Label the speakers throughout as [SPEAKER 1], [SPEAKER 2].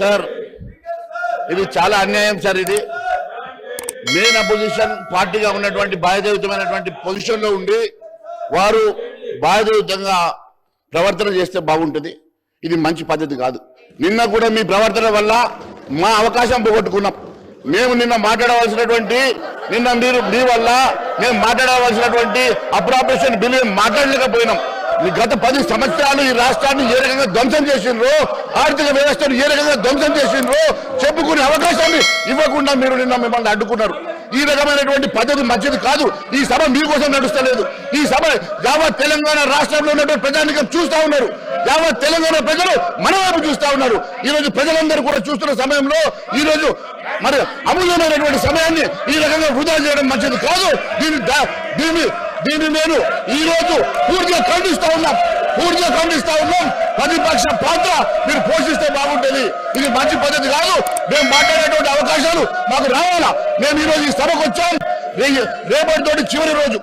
[SPEAKER 1] Sir ఇది చాలా అన్యాయం సార్. ఇది మెయిన్ అపోజిషన్ పార్టీగా ఉన్నటువంటి బాధ్యతాయుతమైనటువంటి పొజిషన్లో ఉండి వారు బాధ్యతాయుతంగా ప్రవర్తన చేస్తే బాగుంటుంది. ఇది మంచి పద్ధతి కాదు. నిన్న కూడా మీ ప్రవర్తన వల్ల మా అవకాశం పోగొట్టుకున్నాం. మేము నిన్న మాట్లాడవలసినటువంటి మీ వల్ల మేము మాట్లాడవలసినటువంటి అప్రాపరేషన్ బిల్లు మాట్లాడలేకపోయినాం. గత 10 సంవత్సరాలు ఈ రాష్ట్రాన్ని ఏ రకంగా ధ్వంసం చేసిండ్రో, ఆర్థిక వ్యవస్థను ఏ రకంగా ధ్వంసం చేసిండ్రో చెప్పుకునే అవకాశాన్ని ఇవ్వకుండా మీరు నిన్న మిమ్మల్ని అడ్డుకున్నారు. ఈ రకమైనటువంటి పద్ధతి మంచిది కాదు. ఈ సభ మీకోసం నడుస్తలేదు. ఈ సభ యావత్ తెలంగాణ రాష్ట్రంలో ఉన్నటువంటి ప్రజానికం చూస్తా ఉన్నారు. యావత్ తెలంగాణ ప్రజలు మన వైపు చూస్తా ఉన్నారు. ఈ రోజు ప్రజలందరూ కూడా చూస్తున్న సమయంలో ఈ రోజు మరి అమూల్యమైనటువంటి సమయాన్ని ఈ రకంగా వృధా చేయడం మంచిది కాదు. దీన్ని నేను ఈ రోజు పూర్తిగా ఖండిస్తా ఉన్నాం. ప్రతిపక్ష పాత్ర మీరు పోషిస్తే బాగుంటుంది. ఇది మంచి పద్ధతి కాదు. మేము మాట్లాడేటువంటి అవకాశాలు మాకు రావాలా. మేము ఈ రోజు ఈ సభకు వచ్చాం. రేపటితోటి చివరి రోజు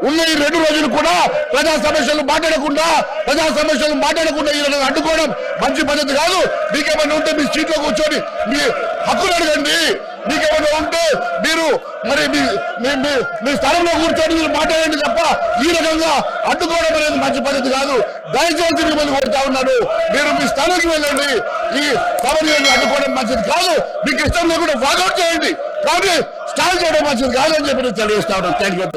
[SPEAKER 1] ఉన్న ఈ 2 రోజులు కూడా ప్రజా సమస్యలు మాట్లాడకుండా ఈ రకంగా అడ్డుకోవడం మంచి పద్ధతి కాదు. మీకేమైనా ఉంటే మీ సీట్లో కూర్చొని మీ హక్కులు అడగండి. మీకేమైనా ఉంటే మీరు మరి మీ స్థలంలో కూర్చొని మీరు మాట్లాడండి తప్ప ఈ రకంగా అడ్డుకోవడం అనేది మంచి పద్ధతి కాదు. దయచేసి మిమ్మల్ని కోరుతా ఉన్నాను, మీరు మీ స్థలానికి వెళ్ళండి. ఈ సభని అడ్డుకోవడం మంచిది కాదు. మీకు ఇష్టం లేకుండా వాకౌట్ చేయండి, కానీ స్టాల్ చేయడం మంచిది కాదు అని చెప్పి నేను తెలియజేస్తా ఉన్నాను. Thank you.